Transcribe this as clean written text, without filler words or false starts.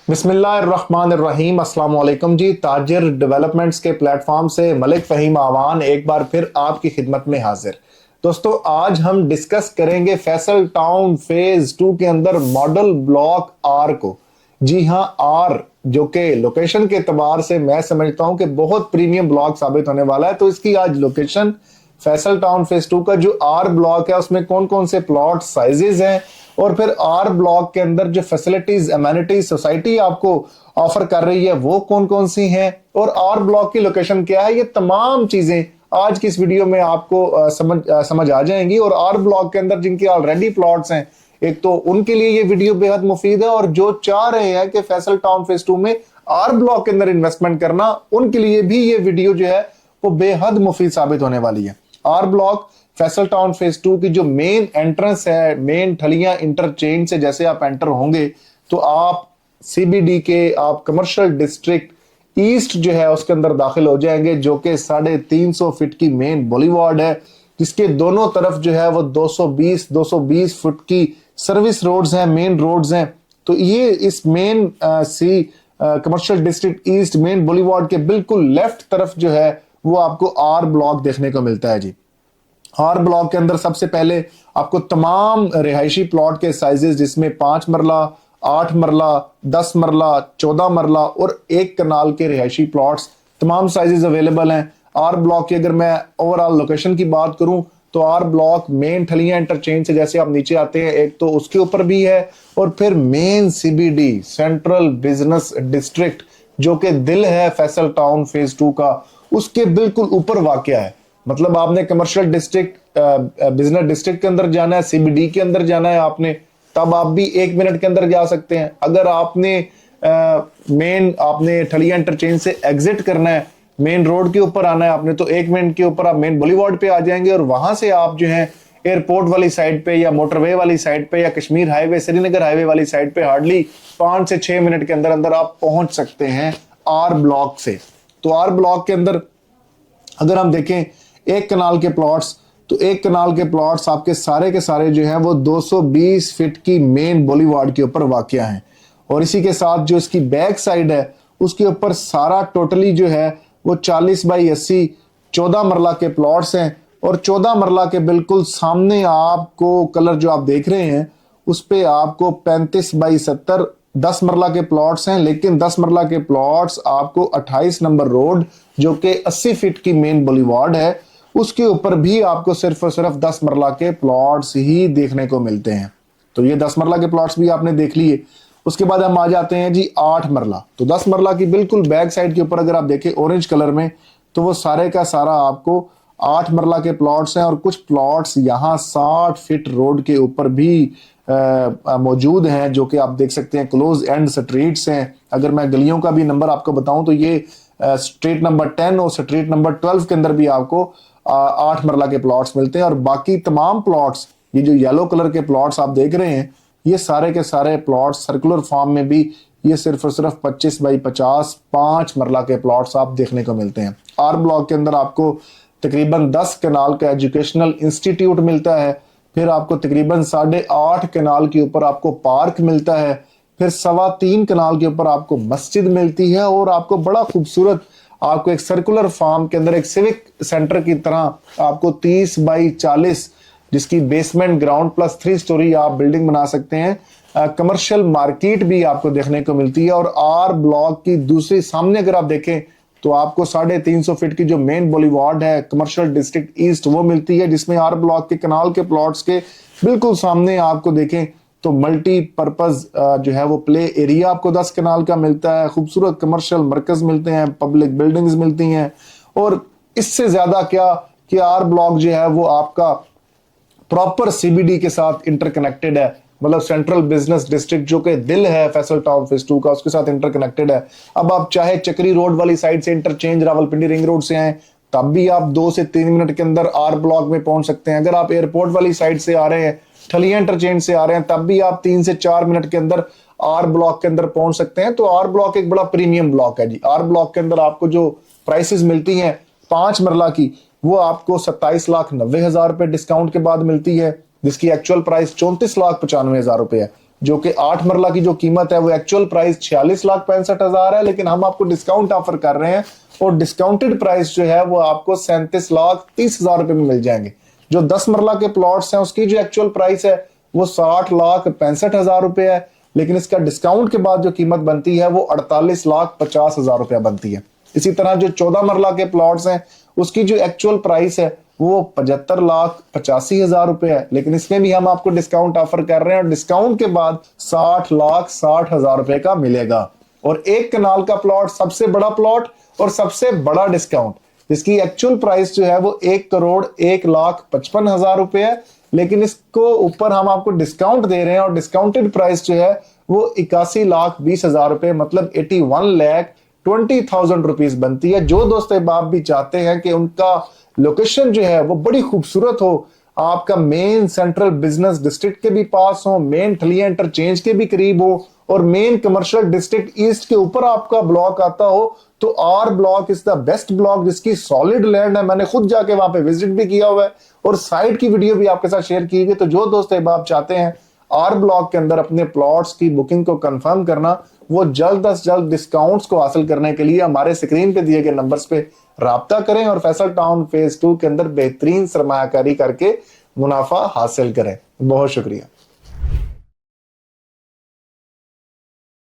बिस्मिल्लाहिर्रहमानिर्रहीम। अस्सलाम वालेकुम जी। ताजिर डेवलपमेंट्स के प्लेटफॉर्म से मलिक फ़हीम आवान एक बार फिर आपकी खिदमत में हाजिर। दोस्तों, आज हम डिस्कस करेंगे फैसल टाउन फेज 2 के अंदर मॉडल ब्लॉक आर को। जी हां, आर जो कि लोकेशन के एतबार से मैं समझता हूं कि बहुत प्रीमियम ब्लॉक साबित होने वाला है। तो इसकी आज लोकेशन फैसल टाउन फेज 2 का जो आर ब्लॉक है उसमें कौन कौन से प्लॉट साइजेस हैं, और फिर आर ब्लॉक के अंदर जो फैसिलिटीज एमेनिटीज सोसाइटी आपको ऑफर कर रही है वो कौन कौन सी हैं, और आर ब्लॉक की लोकेशन क्या है, ये तमाम चीजें आज की इस वीडियो में आपको समझ आ जाएंगी। और आर ब्लॉक के अंदर जिनकी ऑलरेडी प्लॉट्स हैं, एक तो उनके लिए ये वीडियो बेहद मुफीद है, और जो चाह रहे हैं कि फैसल टाउन फेज 2 में आर ब्लॉक के अंदर इन्वेस्टमेंट करना, उनके लिए भी ये वीडियो जो है वो बेहद मुफीद साबित होने वाली है। R block Faisal town phase 2 की जो मेन एंट्रेंस है, मेन ठलियां इंटरचेंज से जैसे आप एंटर होंगे तो आप सीबीडी के आप कमर्शियल डिस्ट्रिक्ट ईस्ट जो है उसके अंदर दाखिल हो जाएंगे, जो कि 350 फीट की मेन बॉलीवार्ड है, जिसके दोनों तरफ जो है वो 220 फुट की सर्विस रोड्स हैं, मेन रोड्स हैं। तो ये इस main commercial district east main boulevard के बिल्कुल लेफ्ट तरफ जो है वो आपको आर ब्लॉक देखने को मिलता है जी। आर ब्लॉक के अंदर सबसे पहले आपको तमाम रिहायशी प्लॉट के साइजेस, जिसमें 5 मरला, 8 मरला, 10 मरला, 14 मरला और 1 कनाल के रिहायशी प्लॉट्स तमाम साइजेस अवेलेबल हैं। आर ब्लॉक की अगर मैं ओवरऑल लोकेशन की बात करूं तो आर ब्लॉक मेन ठलियां इंटरचेंज से जैसे आप नीचे आते हैं एक तो उसके ऊपर भी है, और फिर main CBD central business district जो कि दिल है फैसल टाउन फेज 2 का, उसके बिल्कुल ऊपर वाकया है। मतलब आपने कमर्शियल डिस्ट्रिक्ट बिजनेस डिस्ट्रिक्ट के अंदर जाना है, सीबीडी के अंदर जाना है आपने, तब आप भी 1 मिनट के अंदर जा सकते हैं। अगर आपने आपने ठलिया इंटरचेंज से एग्जिट करना है, मेन रोड के ऊपर आना है आपने, तो 1 मिनट के ऊपर आप मेन बॉलीवुड पे आ जाएंगे, और वहां से आप जो है एयरपोर्ट वाली साइड पे या मोटरवे वाली साइड पे या कश्मीर हाईवे श्रीनगर हाईवे वाली साइड पे हार्डली 5 से 6 मिनट के अंदर अंदर आप पहुंच सकते हैं आर ब्लॉक से। तो आर ब्लॉक के अंदर अगर हम देखें 1 कनाल के प्लॉट्स, तो 1 कनाल के प्लॉट्स आपके सारे के सारे जो हैं वो 220 फीट की मेन बॉलीवार्ड के ऊपर वाकया हैं। और इसी के साथ जो इसकी बैक साइड है उसके ऊपर सारा टोटली जो है वो 40 बाई 80 14 मरला के प्लॉट्स हैं, और 14 मरला के बिल्कुल सामने आपको कलर जो आप देख रहे हैं उस पे आपको 35 बाई 70 10 मरला के प्लॉट्स हैं। लेकिन 10 मरला के प्लॉट्स आपको 28 नंबर रोड जो कि 80 फीट की मेन बॉलीवार्ड है उसके ऊपर भी आपको सिर्फ और सिर्फ 10 मरला के प्लॉट्स ही देखने को मिलते हैं। तो ये 10 मरला के प्लॉट्स भी आपने देख लिए। उसके बाद हम आ जाते हैं जी 8 मरला। तो 10 मरला की बिल्कुल बैक साइड के ऊपर अगर आप देखें ऑरेंज कलर में, तो वो सारे का सारा आपको 8 मरला के प्लॉट्स हैं, और कुछ प्लॉट्स यहाँ 60 फीट रोड के ऊपर भी मौजूद हैं, जो कि आप देख सकते हैं क्लोज एंड स्ट्रीट्स हैं। अगर मैं गलियों का भी नंबर आपको बताऊं तो ये स्ट्रीट नंबर 10 और स्ट्रीट नंबर 12 के अंदर भी आपको 8 मरला के प्लॉट्स मिलते हैं। और बाकी तमाम प्लॉट्स, ये जो येलो कलर के प्लॉट्स आप देख रहे हैं, ये सारे के सारे प्लॉट्स सर्कुलर फॉर्म में भी ये सिर्फ और सिर्फ 25 बाई 50 5 मरला के प्लॉट्स आप देखने को मिलते हैं। आर ब्लॉक के अंदर आपको तकरीबन 10 कनाल का एजुकेशनल इंस्टीट्यूट मिलता है, फिर आपको तकरीबन 8.5 कनाल के ऊपर आपको पार्क मिलता है, फिर 3.25 कनाल के ऊपर आपको मस्जिद मिलती है, और आपको बड़ा खूबसूरत आपको एक सर्कुलर फार्म के अंदर एक सिविक सेंटर की तरह आपको 30 बाई 40 जिसकी बेसमेंट ग्राउंड प्लस 3 स्टोरी आप बिल्डिंग बना सकते हैं। कमर्शियल मार्केट भी आपको देखने को मिलती है। और आर ब्लॉक की दूसरी सामने अगर आप देखें तो आपको 350 फीट की जो मेन बॉलीवार्ड है कमर्शियल डिस्ट्रिक्ट ईस्ट वो मिलती है, जिसमें आर ब्लॉक के कनाल के प्लॉट्स के बिल्कुल सामने आपको देखें तो मल्टीपर्पज जो है वो प्ले एरिया आपको 10 कनाल का मिलता है, खूबसूरत कमर्शियल मरकज मिलते हैं, पब्लिक बिल्डिंग्स मिलती हैं। और इससे ज्यादा क्या कि आर ब्लॉक जो है वो आपका प्रॉपर सीबीडी के साथ इंटरकनेक्टेड है, मतलब सेंट्रल बिजनेस डिस्ट्रिक्ट जो कि दिल है फैसल टाउन फेज 2 का, उसके साथ इंटरकनेक्टेड है। अब आप चाहे चक्री रोड वाली साइड से इंटरचेंज रावलपिंडी रिंग रोड से आए तब भी आप 2 से 3 मिनट के अंदर आर ब्लॉक में पहुंच सकते हैं। अगर आप एयरपोर्ट वाली साइड से आ रहे हैं, ठलिया इंटरचेंज से आ रहे हैं, तब भी आप 3 से 4 मिनट के अंदर आर ब्लॉक के अंदर पहुंच सकते हैं। तो आर ब्लॉक एक बड़ा प्रीमियम ब्लॉक है जी। आर ब्लॉक के अंदर आपको जो प्राइसेस मिलती हैं 5 मरला की, वो आपको 27,90,000 रुपए डिस्काउंट के बाद मिलती है, जिसकी एक्चुअल प्राइस 34,95,000 रुपए है। जो कि 8 मरला की जो कीमत है वो एक्चुअल प्राइस 46,65,000 है, लेकिन हम आपको डिस्काउंट ऑफर कर रहे हैं और डिस्काउंटेड प्राइस जो है वो आपको 37,30,000 रुपए में मिल जाएंगे। जो 10 मरला के प्लॉट्स हैं उसकी जो एक्चुअल प्राइस है वो 60,65,000 रुपए है, लेकिन इसका डिस्काउंट के बाद जो कीमत बनती है वो 48,50,000 रुपया बनती है। इसी तरह जो 14 मरला के प्लॉट्स हैं उसकी जो एक्चुअल प्राइस है वो 75,85,000 रुपए है, लेकिन इसमें भी हम आपको डिस्काउंट ऑफर कर रहे हैं और डिस्काउंट के बाद 60,60,000 रुपए का मिलेगा। और एक कनाल का प्लॉट सबसे बड़ा प्लॉट और सबसे बड़ा डिस्काउंट, जिसकी एक्चुअल प्राइस जो है वो 1,01,55,000 रुपए है, लेकिन इसको ऊपर हम आपको डिस्काउंट दे रहे हैं और डिस्काउंटेड प्राइस जो है वो 81,20,000 रुपए, मतलब 81,20,000 रुपीज बनती है। जो दोस्त अहबाब भी चाहते हैं कि उनका लोकेशन जो है वो बड़ी खूबसूरत हो, आपका मेन सेंट्रल बिजनेस डिस्ट्रिक्ट के भी पास हो, मेन ठलिया इंटरचेंज के भी करीब हो और मेन कमर्शियल डिस्ट्रिक्ट ईस्ट के ऊपर आपका ब्लॉक आता हो, तो R block is the best block, जिसकी सॉलिड लैंड है। मैंने खुद जाके वहां पे विजिट भी किया हुआ है और साइट की वीडियो भी आपके साथ शेयर की गई। तो जो दोस्त अहबाब चाहते हैं आर ब्लॉक के अंदर अपने प्लॉट्स की बुकिंग को कंफर्म करना, वो जल्द से जल्द डिस्काउंट्स को हासिल करने के लिए हमारे स्क्रीन पे दिए गए नंबर्स पे राब्ता करें और फैसल टाउन फेज 2 के अंदर बेहतरीन सरमायाकारी करके मुनाफा हासिल करें। बहुत शुक्रिया।